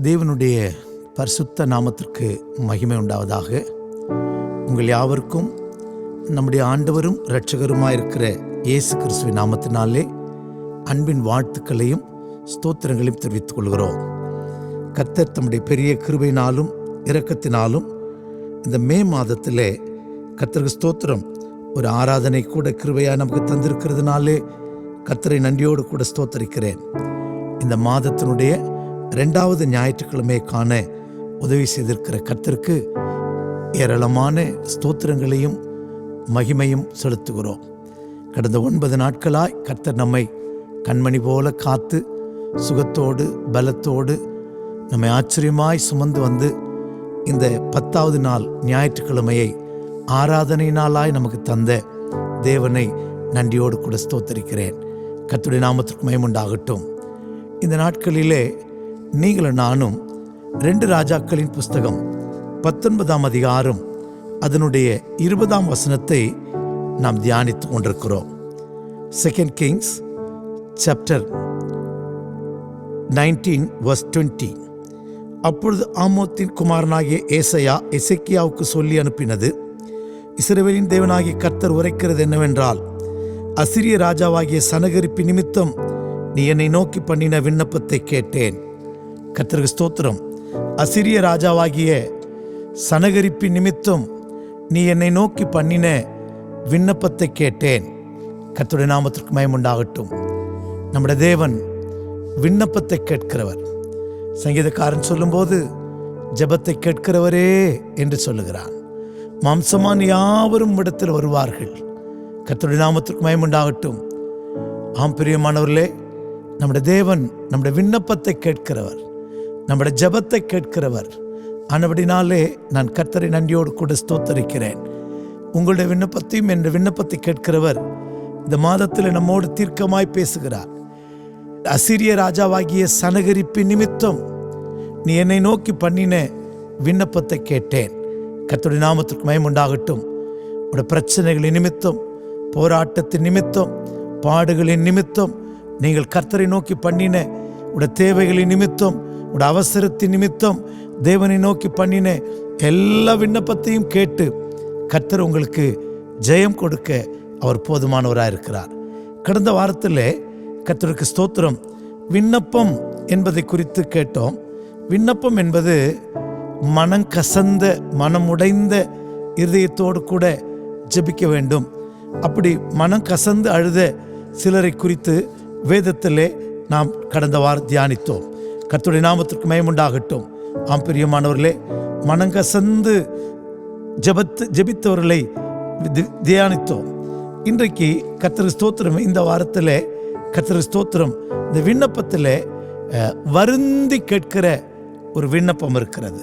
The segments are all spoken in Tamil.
தேவனுடைய பரிசுத்த நாமத்திற்கு மகிமை உண்டாவதாக. உங்கள் யாவருக்கும் நம்முடைய ஆண்டவரும் இரட்சகருமாயிருக்கிற இயேசு கிறிஸ்துவின் நாமத்தினாலே அன்பின் வாழ்த்துக்களையும் ஸ்தோத்திரங்களையும் தெரிவித்துக் கொள்கிறோம். கர்த்தர் தம்முடைய பெரிய கிருபையினாலும் இரக்கத்தினாலும் இந்த மே மாதத்திலே கர்த்தருக்கு ஸ்தோத்திரம் ஒரு ஆராதனை கூட கிருபையாக நமக்கு தந்திருக்கிறதுனாலே கர்த்தரை நன்றியோடு கூட ஸ்தோத்தரிக்கிறேன். இந்த மாதத்தினுடைய 2வது ஞாயிற்றுக்கிழமை காண உதவி செய்திருக்கிற கர்த்தருக்கு ஏராளமான ஸ்தோத்திரங்களையும் மகிமையும் செலுத்துகிறோம். கடந்த 9 நாட்களாய் கர்த்தர் நம்மை கண்மணி போல காத்து சுகத்தோடு பலத்தோடு நம்மை ஆச்சரியமாய் சுமந்து வந்து இந்த 10வது நாள் ஞாயிற்றுக்கிழமையை ஆராதனை நாளாய் நமக்கு தந்த தேவனை நன்றியோடு கூட ஸ்தோத்தரிக்கிறேன். கர்த்தருடைய நாமத்திற்கு மகிமை உண்டாகட்டும். இந்த நாட்களிலே நீங்களும் நானும் 2 ராஜாக்களின் புஸ்தகம் 19ஆம் அதிகாரம் அதனுடைய 20ஆம் வசனத்தை நாம் தியானித்து கொண்டிருக்கிறோம். 2 Kings chapter 19 verse 20. அப்பொழுது ஆமோத்தின் குமாரனாகிய ஏசாயா எசேக்கியாவுக்கு சொல்லி அனுப்பினது, இஸ்ரவேலின் தேவனாகிய கர்த்தர் உரைக்கிறது என்னவென்றால், அசிரிய ராஜாவாகிய சனகரிப்பு நிமித்தம் நீ என்னை நோக்கி பண்ணின விண்ணப்பத்தை கேட்டேன். கர்த்தருக்கு ஸ்தோத்திரம். அசிரிய ராஜாவாகிய சனகரிப்பு நிமித்தம் நீ என்னை நோக்கி பண்ணின விண்ணப்பத்தை கேட்டேன். கர்த்தருடைய நாமத்திற்கு மகிமை உண்டாகட்டும். நம்முடைய தேவன் விண்ணப்பத்தை கேட்கிறவர். சங்கீதக்காரன் சொல்லும்போது ஜெபத்தை கேட்கிறவரே என்று சொல்லுகிறான். மாம்சமான யாவரும் இடத்தில் வருவார்கள். கர்த்தருடைய நாமத்திற்கு மகிமை உண்டாகட்டும். ஆம் பிரியமானவர்களே, நம்முடைய தேவன் நம்முடைய விண்ணப்பத்தை கேட்கிறவர், நம்முடைய ஜெபத்தை கேட்கிறவர். ஆனபடினாலே நான் கர்த்தரை நன்றியோடு கூட ஸ்தோத்தரிக்கிறேன். உங்களுடைய விண்ணப்பத்தையும் என்ற விண்ணப்பத்தை கேட்கிறவர் இந்த மாதத்தில் நம்மோடு தீர்க்கமாய் பேசுகிறார். அசிரிய ராஜாவாகிய சனகரிப்பு நிமித்தம் நீ என்னை நோக்கி பண்ணின விண்ணப்பத்தை கேட்டேன். கர்த்தருடைய நாமத்திற்கு மகிமை உண்டாகட்டும். உடைய பிரச்சனைகளின் நிமித்தம், போராட்டத்தின் நிமித்தம், பாடுகளின் நிமித்தம், நீங்கள் கர்த்தரை நோக்கி பண்ணின உடைய தேவைகளின் நிமித்தம், உடைய அவசரத்தின் நிமித்தம் தேவனை நோக்கி பண்ணின எல்லா விண்ணப்பத்தையும் கேட்டு கர்த்தர் உங்களுக்கு ஜெயம் கொடுக்க அவர் போதுமானவராக இருக்கிறார். கடந்த வாரத்தில் கர்த்தருக்கு ஸ்தோத்திரம் விண்ணப்பம் என்பதை குறித்து கேட்டோம். விண்ணப்பம் என்பது மனம் கசந்த மனமுடைந்த இருதயத்தோடு கூட ஜெபிக்க வேண்டும். அப்படி மனம் கசந்து அழுத சிலரை குறித்து வேதத்திலே நாம் கடந்த வாரம் தியானித்தோம். கர்த்தருடைய நாமத்திற்கு மகிமை உண்டாகட்டும். ஆம் பிரியமானவர்களே, மனங்கசந்து ஜெபித்தவர்களை தியானித்தோம். இன்றைக்கு கர்த்தர் ஸ்தோத்திரம், இந்த வாரத்தில் கர்த்தர் ஸ்தோத்திரம் இந்த விண்ணப்பத்தில் வருந்தி கேட்கிற ஒரு விண்ணப்பம் இருக்கிறது,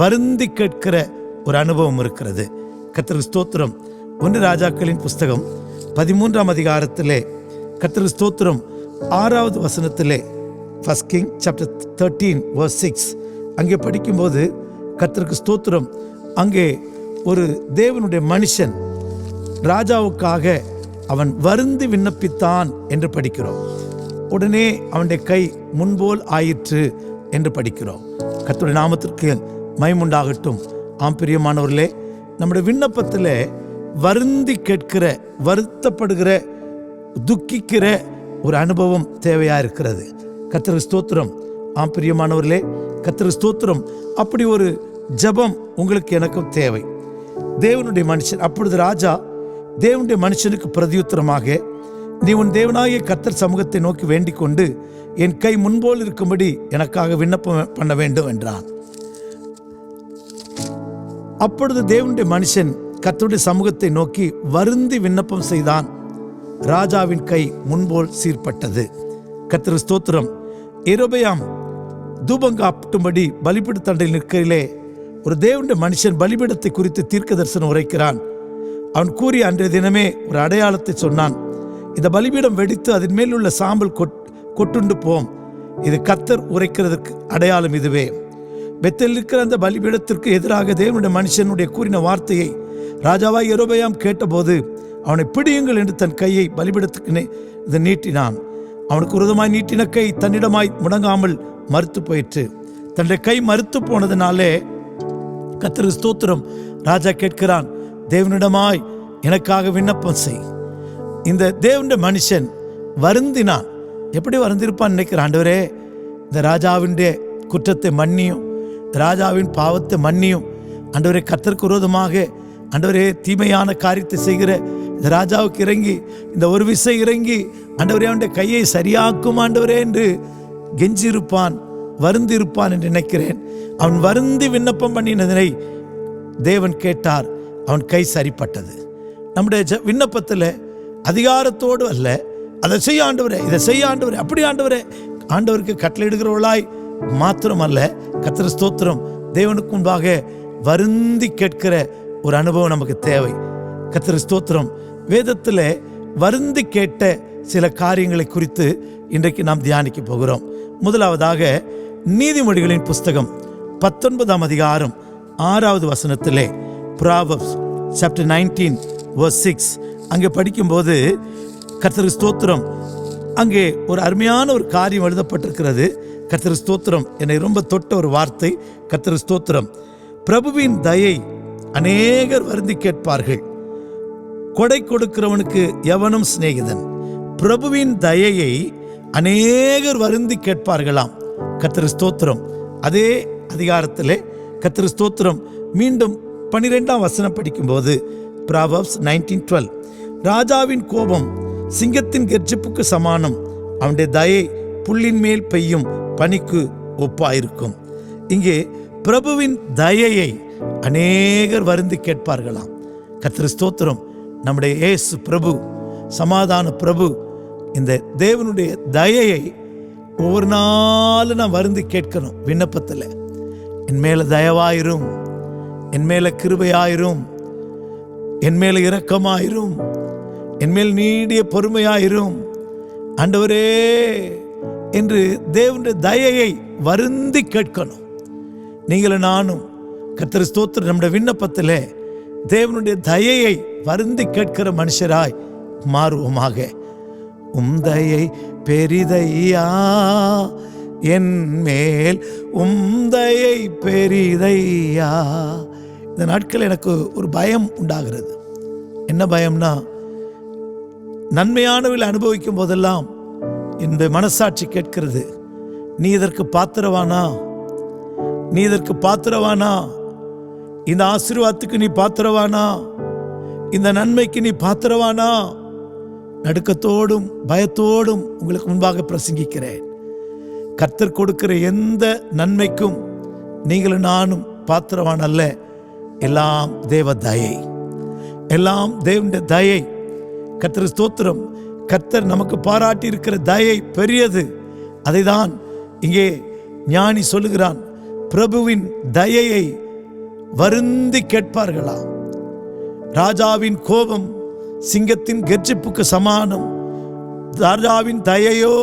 வருந்தி கேட்கிற ஒரு அனுபவம் இருக்கிறது. கர்த்தர் ஸ்தோத்திரம் 1 ராஜாக்களின் புஸ்தகம் 13ஆம் அதிகாரத்திலே கர்த்தர் ஸ்தோத்திரம் 6வது வசனத்திலே 1 King chapter 13 verse 6 அங்கே படிக்கும்போது கர்த்தருக்கு ஸ்தோத்திரம் அங்கே ஒரு தேவனுடைய மனுஷன் ராஜாவுக்காக அவன் வருந்தி விண்ணப்பித்தான் என்று படிக்கிறோம். உடனே அவனுடைய கை முன்போல் ஆயிற்று என்று படிக்கிறோம். கர்த்தருடைய நாமத்திற்கு மகிமை உண்டாகட்டும். ஆம் பிரியமானவர்களே, நம்முடைய விண்ணப்பத்தில் வருந்தி கேட்கிற, வருத்தப்படுகிற, துக்கிக்கிற ஒரு அனுபவம் தேவையா இருக்கிறது. கர்த்தருக்கு ஸ்தோத்திரம். ஆம் பிரியமானவர்களே, கர்த்தருக்கு ஸ்தோத்திரம். அப்படி ஒரு ஜெபம் உங்களுக்கு எனக்கும் தேவை. தேவனுடைய மனுஷன், அப்பொழுது ராஜா தேவனுடைய மனுஷனுக்கு பிரதியுத்தரமாக, நீ உன் தேவனாகிய கர்த்தர் சமூகத்தை நோக்கி வேண்டிக் கொண்டு என் கை முன்போல் இருக்கும்படி எனக்காக விண்ணப்பம் பண்ண வேண்டும் என்றான். அப்பொழுது தேவனுடைய மனுஷன் கர்த்தருடைய சமூகத்தை நோக்கி வருந்தி விண்ணப்பம் செய்தான். ராஜாவின் கை முன்போல் சீர்பட்டது. கர்த்தருக்கு ஸ்தோத்திரம். யெரொபெயாம் தூபங்காட்டும்படி பலிபீட தண்டையில் நிற்கையிலே ஒரு தேவனுடைய மனுஷன் பலிபீடத்தை குறித்து தீர்க்க தரிசனம் உரைக்கிறான். அவன் கூறிய அன்றைய தினமே ஒரு அடையாளத்தை சொன்னான். இந்த பலிபீடம் வெடித்து அதன் மேல் உள்ள சாம்பல் கொட்டுண்டு போம். இது கர்த்தர் உரைக்கிறதுக்கு அடையாளம் இதுவே. பெத்தேலில் இருக்கிற அந்த பலிபீடத்திற்கு எதிராக தேவனுடைய மனுஷனுடைய கூறின வார்த்தையை ராஜாவாய் யெரொபெயாம் கேட்டபோது அவனை பிடியுங்கள் என்று தன் கையை பலிபீடத்துக்கு நீட்டினான். அவனுக்கு விரோதமாய் நீட்டின கை தன்னிடமாய் முடங்காமல் மறுத்து போயிற்று. தன்னுடைய கை மறுத்து போனதுனாலே கர்த்தருக்கு ஸ்தோத்திரம், ராஜா கேட்கிறான், தேவனிடமாய் எனக்காக விண்ணப்பம் செய். இந்த தேவனுடைய மனுஷன் வருந்தினான். எப்படி வருந்திருப்பான் நினைக்கிற, ஆண்டவரே இந்த ராஜாவின் குற்றத்தை மன்னியும், ராஜாவின் பாவத்தை மன்னியும். ஆண்டவரே கர்த்தருக்கு விரோதமாக ஆண்டவரே தீமையான காரியத்தை செய்கிற இந்த ராஜாவுக்கு இறங்கி, இந்த ஒரு விசை இறங்கி ஆண்டவரே அவனுடைய கையை சரியாக்கும் ஆண்டவரே என்று கெஞ்சிருப்பான், வருந்திருப்பான் என்று நினைக்கிறேன். அவன் வருந்தி விண்ணப்பம் பண்ணினதனை தேவன் கேட்டார், அவன் கை சரிப்பட்டது. நம்முடைய விண்ணப்பத்தில் அதிகாரத்தோடு அல்ல, அதை செய்ய ஆண்டவரே, இதை செய்ய ஆண்டவரே, அப்படி ஆண்டவரே, ஆண்டவருக்கு கட்டளையிடுகிறவளாய் மாத்திரமல்ல, கர்த்தர் ஸ்தோத்திரம், தேவனுக்கு முன்பாக வருந்தி கேட்கிற ஒரு அனுபவம் நமக்கு தேவை. கர்த்தர் ஸ்தோத்திரம், வேதத்தில் வருந்தி கேட்ட சில காரியங்களை குறித்து இன்றைக்கு நாம் தியானிக்க போகிறோம். முதலாவதாக நீதிமொழிகளின் புஸ்தகம் 19ஆம் அதிகாரம் 6வது வசனத்திலே, Proverbs chapter 19 verse 6, அங்கே படிக்கும்போது கர்த்தர் ஸ்தோத்திரம், அங்கே ஒரு அருமையான ஒரு காரியம் எழுதப்பட்டிருக்கிறது. கர்த்தர் ஸ்தோத்திரம், என்னை ரொம்ப தொட்ட ஒரு வார்த்தை. கர்த்தர் ஸ்தோத்திரம், பிரபுவின் தயை அநேகர் வருந்தி கேட்பார்கள், கொடை கொடுக்கிறவனுக்கு எவனும் சிநேகிதன். பிரபுவின் தயையை அநேகர் வருந்தி கேட்பார்களாம். கர்த்தர் ஸ்தோத்திரம், அதே அதிகாரத்திலே கர்த்தர் ஸ்தோத்திரம் மீண்டும் 12ஆம் வசனம் படிக்கும்போது, Proverbs 19:12, ராஜாவின் கோபம் சிங்கத்தின் கெர்ச்சிப்புக்கு சமானம், அவனுடைய தயை புல்லின் மேல் பெய்யும் பனிக்கு ஒப்பாயிருக்கும். இங்கே பிரபுவின் தயையை அநேகர் வருந்தி கேட்பார்களாம். கர்த்தர் ஸ்தோத்திரம், நம்முடைய இயேசு பிரபு, சமாதான பிரபு, இந்த தேவனுடைய தயையை ஒவ்வொரு நாளும் நான் வருந்தி கேட்கணும். விண்ணப்பத்தில் என் மேல தயவாயிரும், என் மேல கிருபையாயிரும், என் மேல இரக்கமாயிரும், என் மேல் நீடிய பொறுமையாயிரும் ஆண்டவரே என்று தேவனுடைய தயையை வருந்தி கேட்கணும். நீங்களும் நானும் கர்த்தர் ஸ்தோத்திரம், நம்முடைய விண்ணப்பத்தில் தேவனுடைய தயையை வருந்தி கேட்கிற மனுஷராய் மாறுவோமாக. உம்தயை பெரிதையா என் மேல், உம்தயை பெரிதையா. இந்த நாட்கள் எனக்கு ஒரு பயம் உண்டாகிறது. என்ன பயம்னா, நன்மையானவில் அனுபவிக்கும் போதெல்லாம் இந்த மனசாட்சி கேட்கிறது, நீ இதற்கு பாத்திரவானா, நீ இதற்கு பாத்திரவானா, இந்த ஆசீர்வாதத்துக்கு நீ பாத்திரவானா, இந்த நன்மைக்கு நீ பாத்திரவானா. நடுக்கத்தோடும் பயத்தோடும் உங்களுக்கு முன்பாக பிரசங்கிக்கிறேன். கர்த்தர் கொடுக்கிற எந்த நன்மைக்கும் நீங்களும் நானும் பாத்திரவான் அல்ல. எல்லாம் தேவ தயை, எல்லாம் தேவனுடைய தயை. கர்த்தர் ஸ்தோத்திரம், கர்த்தர் நமக்கு பாராட்டி இருக்கிற தயை பெரியது. அதைதான் இங்கே ஞானி சொல்லுகிறான், பிரபுவின் தயையை வருந்தி கேட்பார்களாம். ராஜாவின் கோபம் சிங்கத்தின் கெர்ச்சிப்புக்கு சமானம், ராஜாவின் தயையோ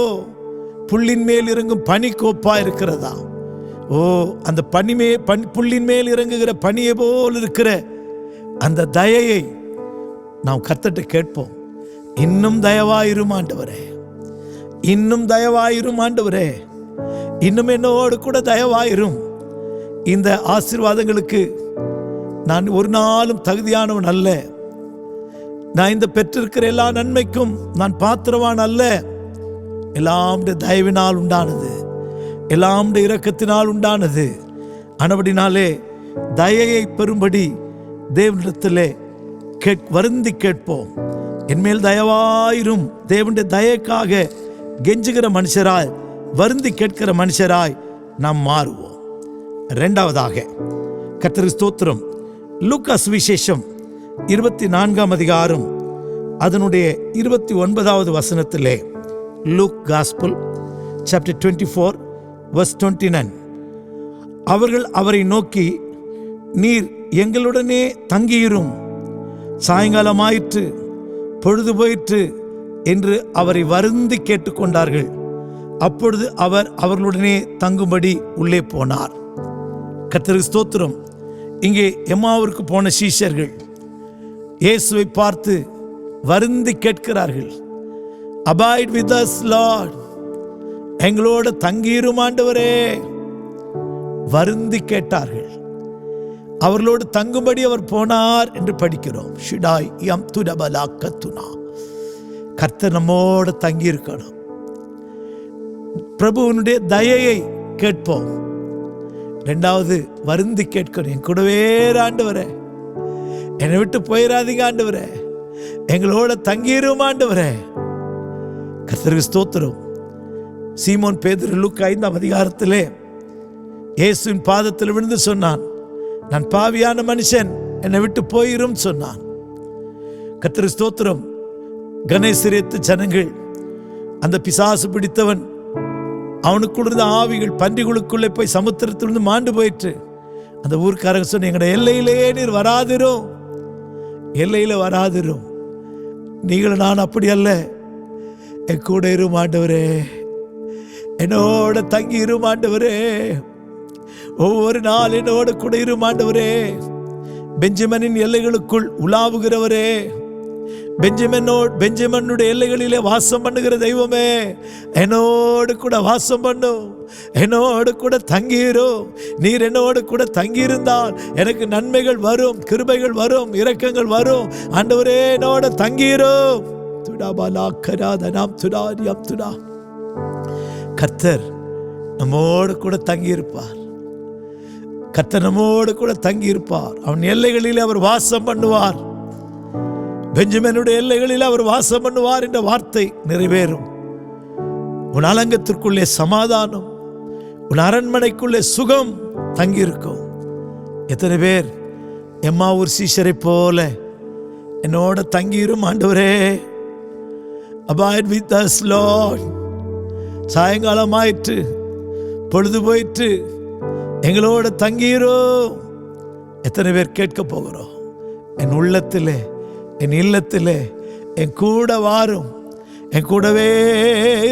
புல்லின் மேல் இறங்கும் பனிக்கோப்பா இருக்கிறதா. ஓ, அந்த புல்லின் மேல் இறங்குகிற பனியை போல் இருக்கிற அந்த தயையை நாம் கர்த்தர்ட்ட கேட்போம். இன்னும் தயவாயிரும் ஆண்டவரே, இன்னும் தயவாயிரும் ஆண்டவரே, இன்னும் என்னோடு கூட தயவாயிரும். இந்த ஆசீர்வாதங்களுக்கு நான் ஒரு நாளும் தகுதியானவன் அல்ல. நான் இந்த பெற்றிருக்கிற எல்லா நன்மைக்கும் நான் பாத்திரவான் அல்ல. எல்லாம் தயவினால் உண்டானது, எல்லாம் இரக்கத்தினால் உண்டானது. ஆனபடினாலே தயையை பெறும்படி தேவனிடத்திலே வருந்தி கேட்போம். என்மேல் தயவாயிரும். தேவனுடைய தயக்காக கெஞ்சுகிற மனுஷராய், வருந்தி கேட்கிற மனுஷராய் நாம் மாறுவோம். இரண்டாவதாக கர்த்தருக்கு ஸ்தோத்திரம், லூக்கா சுவிசேஷம் 24ஆம் அதிகாரம் அதனுடைய 29வது வசனத்திலே, லூக் காஸ்பல் சாப்டர் 24 verse 29, அவர்கள் அவரை நோக்கி, நீர் எங்களுடனே தங்கியிரும், சாயங்காலமாயிற்று, பொழுது போயிற்று என்று அவரை வருந்தி கேட்டுக்கொண்டார்கள். அப்பொழுது அவர் அவர்களுடனே தங்கும்படி உள்ளே போனார். கர்த்தருக்கு ஸ்தோத்திரம். இங்கே எம்மாவுக்கு போன சீஷர்கள் இயேசுவை பார்த்து வருந்தி கேட்கிறார்கள், அபாய்ட் வித் us லார்ட், எங்களோட தங்கியிரும் ஆண்டவரே, வருந்தி கேட்டார்கள். அவர்களோடு தங்கும்படி அவர் போனார் என்று படிக்கிறோம். ஷிடாய் யம் துரபலா கத்துனா. கர்த்தர் நம்மோடு தங்கி இருக்கணும். பிரபுவனுடைய தயையை கேட்போம். இரண்டாவது, வருந்தி கேட்கணும். என் கூடவே ஆண்டவரே, என்னை விட்டு போயிடாதீங்க ஆண்டவரே, எங்களோட தங்கிரும் ஆண்டவரே. கர்த்தருக்கு ஸ்தோத்திரம். சீமோன் பேதுரு லூக்கா 5ஆம் அதிகாரத்திலே இயேசுவின் பாதத்தில் விழுந்து சொன்னான், நான் பாவியான மனுஷன், என்னை விட்டு போயிரும் சொன்னான். கர்த்தருக்கு ஸ்தோத்திரம். கணேசரியத்து ஜனங்கள், அந்த பிசாசு பிடித்தவன், அவனுக்குள்ள இருந்த ஆவிகள் பன்றிகளுக்குள்ளே போய் சமுத்திரத்திலிருந்து மாண்டு போயிற்று. அந்த ஊர்க்காரங்க சொன்ன, எங்கட எல்லையிலேயே நீர் வராதிரும், எல்லையில வராதிரும். நீங்களும் நான் அப்படி அல்ல, என் கூட இரும் ஆண்டவரே, என்னோட தங்கி இரும் ஆண்டவரே, ஒவ்வொரு நாள் என்னோட கூட இரும் ஆண்டவரே. பெஞ்சமினின் எல்லைகளுக்குள் உலாவுகிறவரே, பெஞ்சமினுடைய எல்லைகளிலே வாசம் பண்ணுகிற தெய்வமே, என்னோடு கூட வாசம் பண்ணும், என்னோடு கூட தங்கிரும். நீர் என்னோடு கூட தங்கியிருந்தால் எனக்கு நன்மைகள் வரும், கிருபைகள் வரும், இரக்கங்கள் வரும். ஆண்டவரே என்னோட தங்கிரும். கர்த்தர் நம்மோடு கூட தங்கியிருப்பார். கர்த்தர் நம்மோடு கூட தங்கியிருப்பார். அவன் எல்லைகளில் அவர் வாசம் பண்ணுவார். பெஞ்சமினுடைய எல்லைகளில் அவர் வாசம் பண்ணுவார் என்ற வார்த்தை நிறைவேறும். உன் அலங்கத்திற்குள்ளே சமாதானம், உன் அரண்மனைக்குள்ளே சுகம் தங்கியிருக்கும். எத்தனை பேர் எம்மாவூர் சீஷரை போல என்னோட தங்கிரும் ஆண்டவரே, abide with us Lord. சாயங்காலம் ஆயிற்று, பொழுது போயிற்று, எங்களோட தங்கிரும். எத்தனை பேர் கேட்க போகிறோம், என் உள்ளத்திலே, என் இல்லத்திலே என் கூட வாரும், என் கூடவே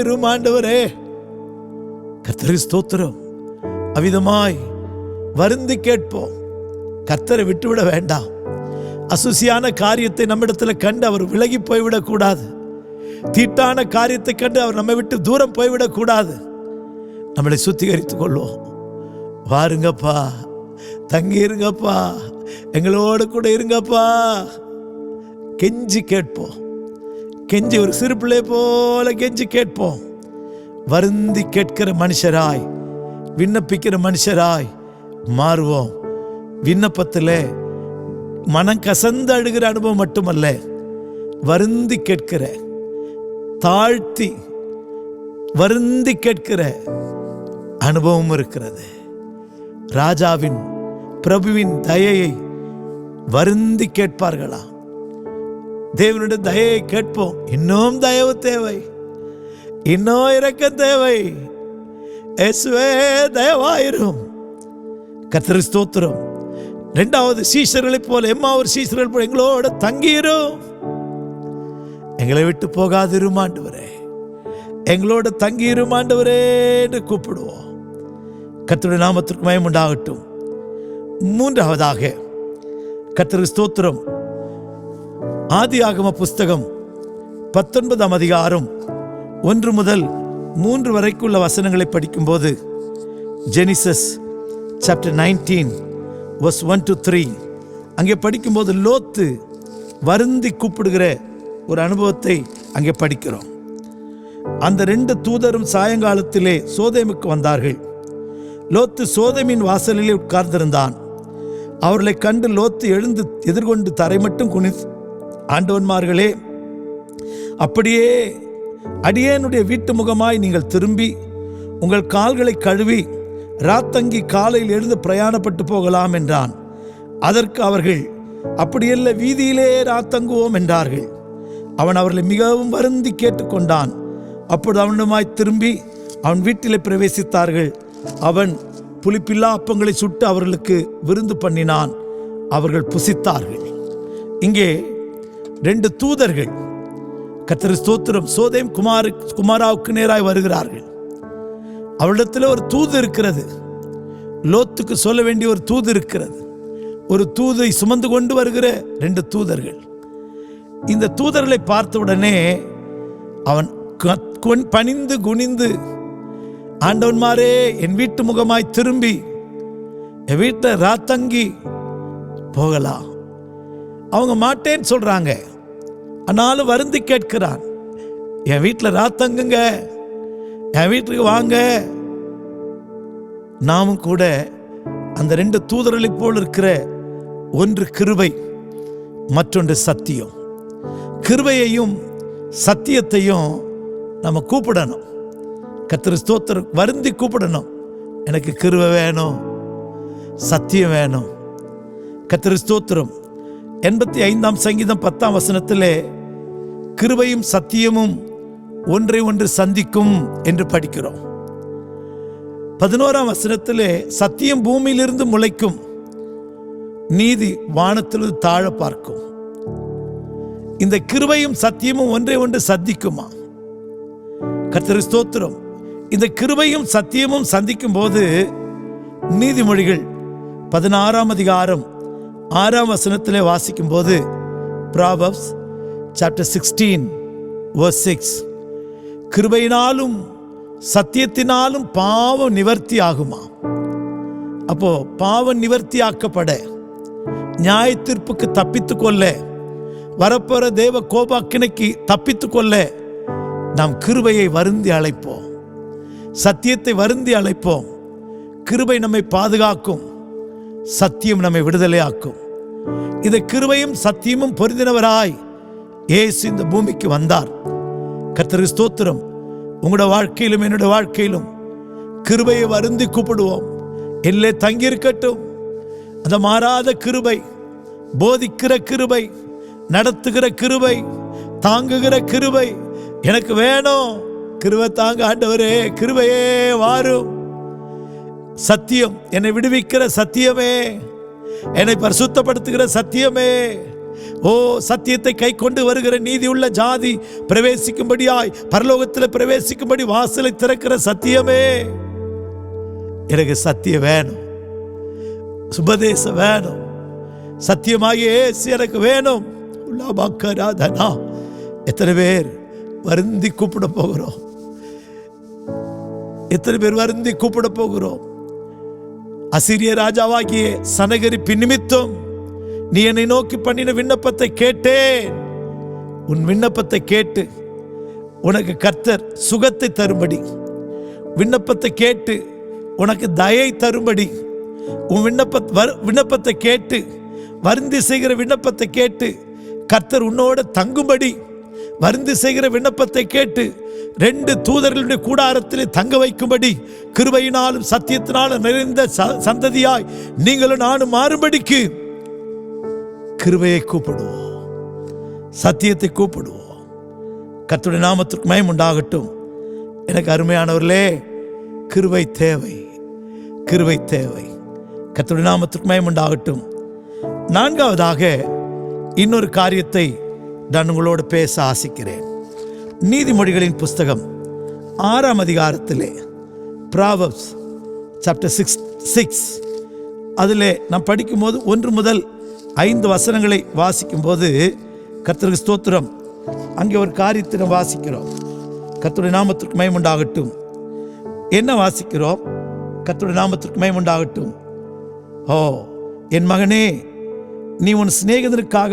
இரும் ஆண்டவரே. கர்த்தருக்கு ஸ்தோத்திரம். அவிதமாய் வருந்தி கேட்போம். கர்த்தரை விட்டுவிட வேண்டாம். அசுசியான காரியத்தை நம்மிடத்தில் கண்டு அவர் விலகி போய்விடக்கூடாது. தீட்டான காரியத்தை கண்டு அவர் நம்மை விட்டு தூரம் போய்விடக்கூடாது. நம்மளை சுத்திகரித்துக் கொள்வோம். வாருங்கப்பா, தங்கி இருங்கப்பா, எங்களோடு கூட இருங்கப்பா. கெஞ்சி கேட்போம். கெஞ்சி ஒரு சிறு பிள்ளை போல கெஞ்சி கேட்போம். வருந்தி கேட்கிற மனுஷராய், விண்ணப்பிக்கிற மனுஷராய் மாறுவோம். விண்ணப்பத்தில் மனம் கசந்து அழுகிற அனுபவம் மட்டுமல்ல, வருந்தி கேட்கிற, தாழ்த்தி வருந்தி கேட்கிற அனுபவம் இருக்கிறது. ராஜாவின் பிரபுவின் தயையை வருந்தி கேட்பார்களா? தேவனுடைய தயையை கேட்போம். இன்னும் தயவு தேவை, இன்னும் இரக்கம் தேவை. இயேசுவே தயவாயிரும். கர்த்தருக்கு ஸ்தோத்திரம். இரண்டாவது, சீஷர்களை போல, எம்மாவூர் சீஷர்கள் போல எங்களோட தங்கியிரும். எங்களை விட்டு போகாதிரும் ஆண்டவரே, எங்களோட தங்கியிரும் ஆண்டவரே என்று கூப்பிடுவோம். கர்த்தருடைய நாமத்திற்கு மகிமை உண்டாகட்டும். மூன்றாவதாக, கர்த்தருக்கு ஸ்தோத்திரம். ஆதியாகம புஸ்தகம் 19ஆம் அதிகாரம் 1 முதல் 3 வரைக்குள்ள வசனங்களை படிக்கும்போது, ஜெனிசஸ் சாப்டர் 19 verse 1 to 3 அங்கே படிக்கும்போது லோத்து வருந்தி கூப்பிடுகிற ஒரு அனுபவத்தை அங்கே படிக்கிறோம். அந்த 2 தூதரும் சாயங்காலத்திலே சோதேமுக்கு வந்தார்கள். லோத்து சோதேமின் வாசலிலே உட்கார்ந்திருந்தான். அவர்களை கண்டு லோத்து எழுந்து எதிர்கொண்டு தரை மட்டும் குனிந்து, ஆண்டவன்மார்களே, அப்படியே அடியேனுடைய வீட்டு முகமாய் நீங்கள் திரும்பி உங்கள் கால்களை கழுவி ராத்தங்கி காலையில் எழுந்து பிரயாணப்பட்டு போகலாம் என்றான். அதற்கு அவர்கள், அப்படியல்ல, வீதியிலே ராத்தங்குவோம் என்றார்கள். அவன் அவர்களை மிகவும் வருந்தி கேட்டுக்கொண்டான். அப்பொழுது அவனுமாய் திரும்பி அவன் வீட்டிலே பிரவேசித்தார்கள். அவன் புளிப்பில்லா அப்பங்களை சுட்டு அவர்களுக்கு விருந்து பண்ணினான். அவர்கள் புசித்தார்கள். இங்கே 2 தூதர்கள், கர்த்தருக்கு ஸ்தோத்திரம், சோதேம் குமாராவுக்கு நேராய் வருகிறார்கள். அவளிடத்தில் ஒரு தூது இருக்கிறது. லோத்துக்கு சொல்ல வேண்டிய ஒரு தூது இருக்கிறது. ஒரு தூதை சுமந்து கொண்டு வருகிற 2 தூதர்கள். இந்த தூதர்களை பார்த்தவுடனே அவன் பணிந்து குனிந்து, ஆண்டவன்மாரே, என் வீட்டு முகமாய் திரும்பி என் வீட்டில் ராத்தங்கி போகலாம். அவங்க மாட்டேன்னு சொல்றாங்க, ஆனாலும் வருந்தி கேட்கிறான், என் வீட்டில் ராத்தங்குங்க, என் வீட்டுக்கு வாங்க. நாமும் கூட அந்த 2 தூதர்களை போல் இருக்கிற, ஒன்று கிருபை, மற்றொன்று சத்தியம். கிருபையையும் சத்தியத்தையும் நம்ம கூப்பிடணும். கர்த்தர் ஸ்தோத்திரம், வருந்தி கூப்பிடணும், எனக்கு கிருபை வேணும், சத்தியம் வேணும். கர்த்தர் ஸ்தோத்திரம். 85ஆம் சங்கீதம் 10ஆம் வசனத்திலே கிருபையும் சத்தியமும் ஒன்றை ஒன்று சந்திக்கும் என்று படிக்கிறோம். 11ஆம் வசனத்திலே சத்தியம் பூமியிலிருந்து முளைக்கும், நீதி வானத்திலிருந்து தாழ பார்க்கும். இந்த கிருபையும் சத்தியமும் ஒன்றை ஒன்று சந்திக்குமா? கர்த்தர் ஸ்தோத்திரம். இந்த கிருபையும் சத்தியமும் சந்திக்கும் போது நீதிமொழிகள் 16ஆம் அதிகாரம் 6ஆம் வசனத்திலே வாசிக்கும் போது, Proverbs chapter 16 verse 6, கிருபையினாலும் சத்தியத்தினாலும் பாவம் நிவர்த்தி ஆகுமா? அப்போ பாவம் நிவர்த்தி ஆக்கப்பட, நியாய தீர்ப்புக்கு தப்பித்து கொள்ள, வரப்போற தேவ கோபாக்கினைக்கு தப்பித்து கொள்ள நாம் கிருபையை வருந்தி அழைப்போம், சத்தியத்தை வருந்தி அழைப்போம். கிருபை நம்மை பாதுகாக்கும், சத்தியம் நம்மை விடுதலையாக்கும். இந்த கிருபையும் சத்தியமும் பொருந்தினவராய் இயேசு இந்த பூமிக்கு வந்தார். கர்த்தருக்கு ஸ்தோத்திரம். உங்களோட வாழ்க்கையிலும் என்னுடைய வாழ்க்கையிலும் கிருபையை வருந்தி கூப்பிடுவோம். எல்லே தங்கியிருக்கட்டும் அந்த மாறாத கிருபை, போதிக்கிற கிருபை, நடத்துகிற கிருபை, தாங்குகிற கிருபை எனக்கு வேணும். கிருபை தாங்க ஆண்டவரே, கிருபையே வாரும். சத்தியம், என்னை விடுவிக்கிற சத்தியமே, என்னை பரிசுத்தப்படுத்துகிற சத்தியமே, ஓ சத்தியத்தை கை கொண்டு வருகிற நீதி உள்ள ஜாதி பிரவேசிக்கும்படியாய், பரலோகத்தில் பிரவேசிக்கும்படி வாசலை திறக்கிற சத்தியமே, எனக்கு சத்தியம் வேணும், சுபதேசம் வேணும், சத்தியமாகிய இயேசு எனக்கு வேணும். எத்தனை பேர் வருந்தி கூப்பிட போகிறோம்? எத்தனை பேர் வருந்தி கூப்பிட போகிறோம்? அசீரிய ராஜாவாகிய சனகரிப்பு நிமித்தம் நீ என்னை நோக்கி பண்ணின விண்ணப்பத்தை கேட்டேன். உன் விண்ணப்பத்தை கேட்டு உனக்கு கர்த்தர் சுகத்தை தரும்படி, விண்ணப்பத்தை கேட்டு உனக்கு தயை தரும்படி, உன் விண்ணப்பத்தை கேட்டு வருந்தி செய்கிற விண்ணப்பத்தை கேட்டு கர்த்தர் உன்னோட தங்கும்படி, வருந்தி செய்கிற விண்ணப்பத்தை கேட்டு 2 தூதர்களுடைய கூடாரத்திலே தங்க வைக்கும்படி, கிருபையினாலும் சத்தியத்தினாலும் நிறைந்த சந்ததியாய் நீங்களும் நானும் மாறும்படிக்கு கிருபையை கூப்பிடுவோம், சத்தியத்தை கூப்பிடுவோம். கர்த்தருடைய நாமத்திற்கு மகிமை உண்டாகட்டும். எனக்கு அருமையானவர்களே, கிருபை தேவை, கிருபை தேவை. கர்த்தருடைய நாமத்திற்கு மகிமை உண்டாகட்டும். 4வதாக இன்னொரு காரியத்தை நான் உங்களோடு பேச ஆசிக்கிறேன். நீதிமொழிகளின் புஸ்தகம் 6ஆம் அதிகாரத்திலே, Proverbs chapter 6 அதிலே நாம் படிக்கும்போது 1 முதல் 5 வசனங்களை வாசிக்கும் போது, கர்த்தருக்கு ஸ்தோத்திரம், அங்கே ஒரு காரியத்தை நாம் வாசிக்கிறோம். கர்த்தருடைய நாமத்திற்கு மகிமை உண்டாகட்டும். என்ன வாசிக்கிறோம்? கர்த்தருடைய நாமத்திற்கு மகிமை உண்டாகட்டும். ஓ என் மகனே, நீ உன் சிநேகிதனுக்காக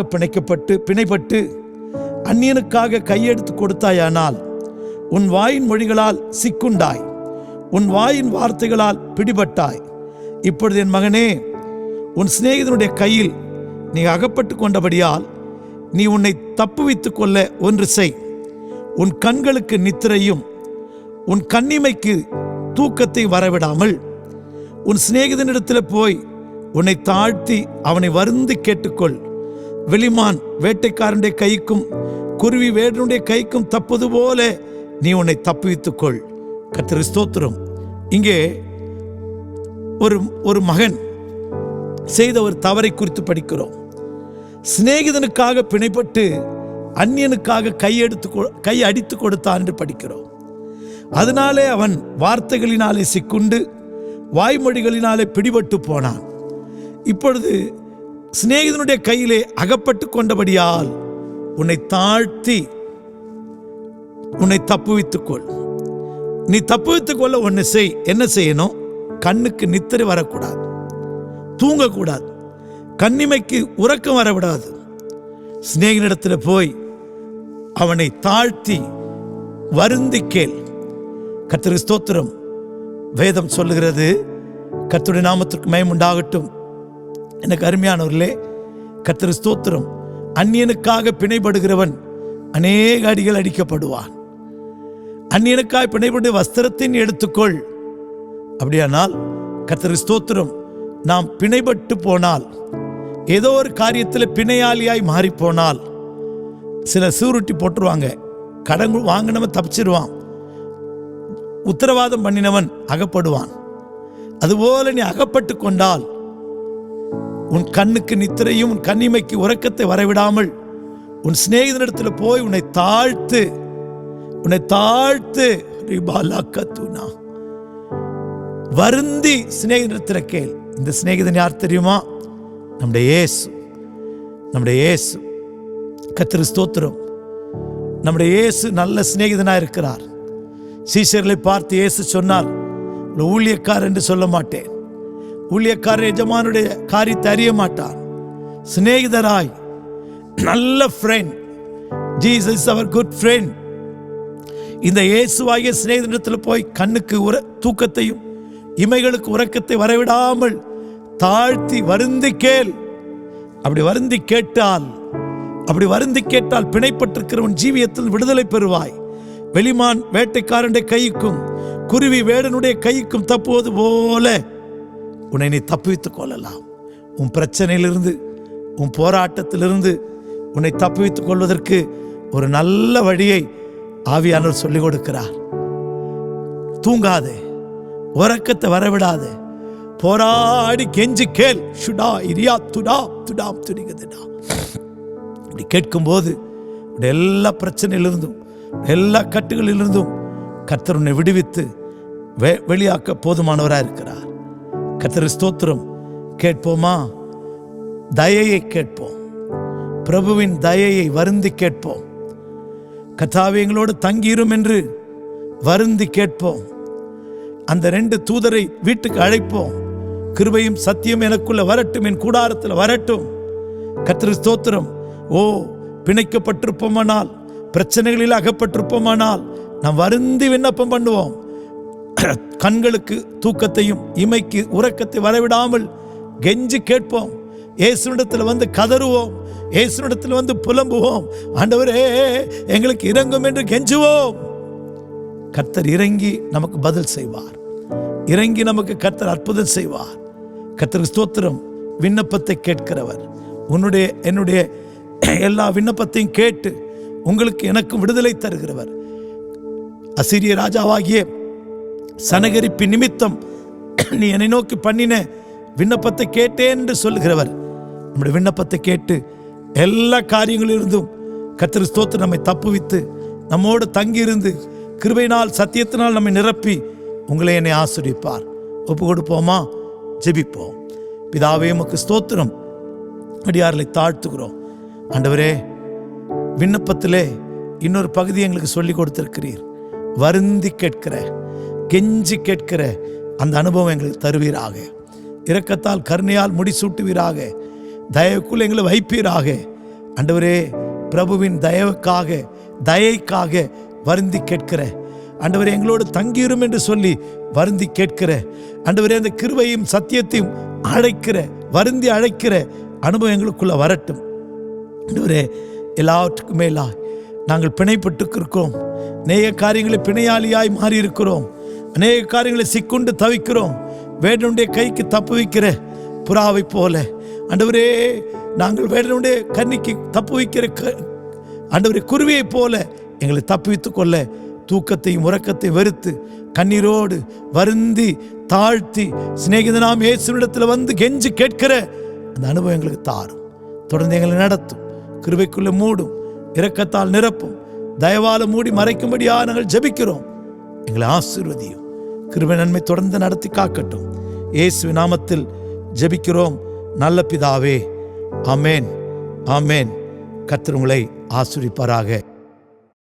பிணைப்பட்டு அந்நியனுக்காக கையெடுத்து கொடுத்தாயானால் உன் வாயின் மொழிகளால் சிக்குண்டாய், உன் வாயின் வார்த்தைகளால் பிடிபட்டாய். இப்பொழுது என் மகனே, உன் சிநேகிதனுடைய கையில் நீ அகப்பட்டு கொண்டபடியால் நீ உன்னை தப்புவித்துக் கொள்ள ஒன்று செய். உன் கண்களுக்கு நித்திரையும் உன் கண்ணிமைக்கு தூக்கத்தை வரவிடாமல் உன் சிநேகிதனிடத்தில் போய் உன்னை தாழ்த்தி அவனை வருந்தி கேட்டுக்கொள். வெளிமான் வேட்டைக்காரனுடைய கைக்கும் குருவி வேடனுடைய கைக்கும் தப்புவது போல நீ உன்னை தப்புவித்துக்கொள். கர்த்தருக்கு ஸ்தோத்திரம். இங்கே ஒரு மகன் செய்த ஒரு தவறை குறித்து படிக்கிறோம். சிநேகிதனுக்காக பிணைப்பட்டு அந்நியனுக்காக கை அடித்து கொடுத்தான் என்று படிக்கிறோம். அதனாலே அவன் வார்த்தைகளினாலே சிக்குண்டு வாய்மொழிகளினாலே பிடிபட்டு போனான். இப்பொழுது சிநேகிதனுடைய கையிலே அகப்பட்டு கொண்டபடியால் உன்னை தாழ்த்தி உன்னை தப்புவித்துக்கொள். நீ தப்புவித்துக் கொள்ள ஒன்று செய். என்ன செய்யணும்? கண்ணுக்கு நித்திரை வரக்கூடாது. தூங்கக்கூடாது, கண்ணிமைக்கு உறக்கம் வரவிடாது. சிநேகிதனிடத்தில் போய் அவனை தாழ்த்தி வருந்தி கேள். கர்த்தருக்கு ஸ்தோத்திரம். வேதம் சொல்லுகிறது, கர்த்தருடைய நாமத்திற்கு மகிமை உண்டாகட்டும். எனக்கு அருமையானவர்களே, கர்த்தருக்கு ஸ்தோத்திரம். அந்நியனுக்காக பிணைப்படுகிறவன் அநேக அடிகள் அடிக்கப்படுவான். அந்நியனுக்காக பிணைப்பட்டு வஸ்திரத்தின் எடுத்துக்கொள். அப்படியானால் கர்த்தருக்கு ஸ்தோத்திரம், நாம் பிணைப்பட்டு போனால், ஏதோ ஒரு காரியத்தில் பிணையாளியாய் மாறி போனால், சில சூருட்டி போட்டுருவாங்க. கடன் வாங்கினவன் தப்பிச்சிருவான், உத்தரவாதம் பண்ணினவன் அகப்படுவான். அதுபோல நீ அகப்பட்டு கொண்டால் உன் கண்ணுக்கு நித்திரையும் உன் கண்ணிமைக்கு உறக்கத்தை வரவிடாமல் உன் சிநேகிதனிடத்தில் போய் உன்னை தாழ்த்து வருந்தி சிநேகிதனிடத்தில் கேள். இந்த சிநேகிதன் யார் தெரியுமா? நம்முடைய இயேசு. கர்த்தருக்கு ஸ்தோத்திரம். நம்முடைய இயேசு நல்ல சிநேகிதனாக இருக்கிறார். சீஷர்களை பார்த்து இயேசு சொன்னார், ஊழியக்காரர் என்று சொல்ல மாட்டேன். ஊழியக்காரர் எஜமானுடைய காரியத்தை அறிய மாட்டார். சிநேகிதராய், நல்ல friend. Jesus is our good friend. இந்த இயேசுவாகிய சிநேகிதனிடத்தில் போய் கண்ணுக்கு தூக்கத்தையும் இமைகளுக்கு உறக்கத்தை வரவிடாமல் தாழ்த்தி வருந்தி கேள். அப்படி வருந்தி கேட்டால் பிணைப்பட்டிருக்கிறவன் ஜீவியத்தில் விடுதலை பெறுவாய். வெளிமான் வேட்டைக்காரனுடைய கைக்கும் குருவி வேடனுடைய கைக்கும் தப்புவது போல உன்னை நீ தப்புவித்துக் கொள்ளலாம். உன் பிரச்சனையிலிருந்து, உன் போராட்டத்திலிருந்து உன்னை தப்புவித்துக் கொள்வதற்கு ஒரு நல்ல வழியை ஆவியானவர் சொல்லிக் கொடுக்கிறார். தூங்காதே, உறக்கத்தை வரவிடாதே, போராடி கெஞ்சி கேள். சுடா இரியா துடா துடாம் துடிக்குதுடா. இப்படி கேட்கும்போது எல்லா பிரச்சனையிலிருந்தும் எல்லா கட்டுகளிலிருந்தும் கர்த்தர் உன்னை விடுவித்து வெளியாக்க போதுமானவராக இருக்கிறார். கர்த்தருக்கு ஸ்தோத்திரம். கேட்போமா? தயையை கேட்போம். பிரபுவின் தயையை வருந்தி கேட்போம். கர்த்தாவே எங்களோடு தங்கியிரும் என்று வருந்தி கேட்போம். அந்த 2 தூதரை வீட்டுக்கு அழைப்போம். கிருபையும் சத்தியம் எனக்குள்ள வரட்டும், என் கூடாரத்தில் வரட்டும். கர்த்தருக்கு ஸ்தோத்திரம். பிணைக்கப்பட்டிருப்போமானால், பிரச்சனைகளில் அகப்பட்டிருப்போமானால் நாம் வருந்தி விண்ணப்பம் பண்ணுவோம். கண்களுக்கு தூக்கத்தையும் இமைக்கு உறக்கத்தை வரவிடாமல் கெஞ்சி கேட்போம். இயேசுவிடத்தில் வந்து கதறுவோம். இயேசுவிடத்தில் வந்து புலம்புவோம். ஆண்டவரே எங்களுக்கு இரங்கும் என்று கெஞ்சுவோம். கர்த்தர் இறங்கி நமக்கு பதில் செய்வார். இறங்கி நமக்கு கர்த்தர் அற்புதம் செய்வார். கர்த்தருக்கு ஸ்தோத்திரம். விண்ணப்பத்தை கேட்கிறவர், என்னுடைய எல்லா விண்ணப்பத்தையும் கேட்டு உங்களுக்கு எனக்கும் விடுதலை தருகிறவர். அசீரிய ராஜாவாகிய சனகரிப்பின் நிமித்தம் நீ என்னை நோக்கி பண்ணின விண்ணப்பத்தை கேட்டேன் என்று சொல்லுகிறவர். நம்முடைய விண்ணப்பத்தை கேட்டு எல்லா காரியங்களிலிருந்தும் கர்த்தருக்கு ஸ்தோத்திரம் நம்மை தப்புவித்து நம்மோடு தங்கியிருந்து கிருபையினால் சத்தியத்தினால் நம்மை நிரப்பி உங்களை என்னை ஆசீர்வதிப்பார். ஒப்பு கொடுப்போமா? ஜெபிப்போம். பிதாவே உமக்கு ஸ்தோத்திரம். அடியார்களை தாழ்த்துகிறோம். ஆண்டவரே, விண்ணப்பத்திலே இன்னொரு பகுதி எங்களுக்கு சொல்லி கொடுத்திருக்கிறீர். வருந்தி கேட்கிற, கெஞ்சி கேட்கிற அந்த அனுபவம் எங்களுக்கு தருவீராக. இரக்கத்தால் கருணையால் முடிசூட்டுவீராக. தயவுக்குள் எங்களை வைப்பீராக. ஆண்டவரே, பிரபுவின் தயைக்காக வருந்தி கேட்கிற ஆண்டவரே, எங்களோடு தங்கியிரும் என்று சொல்லி வருந்தி கேட்கிற ஆண்டவரே, அந்த கிருபையும் சத்தியத்தையும் வருந்தி அழைக்கிற அனுபவம் எங்களுக்குள்ள வரட்டும். ஆண்டவரே, எல்லாவற்றுக்கும் மேலா நாங்கள் பிணைப்பட்டிருக்கிறோம். அநேக காரியங்களை பிணையாளியாய் மாறி இருக்கிறோம். அநேக காரியங்களை சிக்குண்டு தவிக்கிறோம். வேடனுடைய கைக்கு தப்பு வைக்கிற புறாவை போல ஆண்டவரே, நாங்கள் வேடனுடைய கண்ணிக்கு தப்பு வைக்கிற ஆண்டவரே குருவியை போல எங்களை தப்புவித்துக் கொள்ள தூக்கத்தையும் உறக்கத்தையும் வெறுத்து கண்ணீரோடு வருந்தி தாழ்த்தி சிநேகிதனாம் இயேசுவிடத்தில் வந்து கெஞ்சி கேட்கிற அந்த அனுபவம் எங்களுக்கு தாரும். தொடர்ந்து எங்களை நடத்தும். கிருபைக்குள்ள மூடும். இரக்கத்தால் நிரப்பும். தயவால மூடி மறைக்கும்படியா நாங்கள் ஜெபிக்கிறோம். எங்களை ஆசீர்வதியும். கிருபை நன்மை தொடர்ந்து நடத்தி காக்கட்டும். இயேசுவின் நாமத்தில் ஜெபிக்கிறோம் நல்ல பிதாவே. ஆமேன், ஆமேன். கர்த்தர் உங்களை ஆசீர்வதிப்பாராக.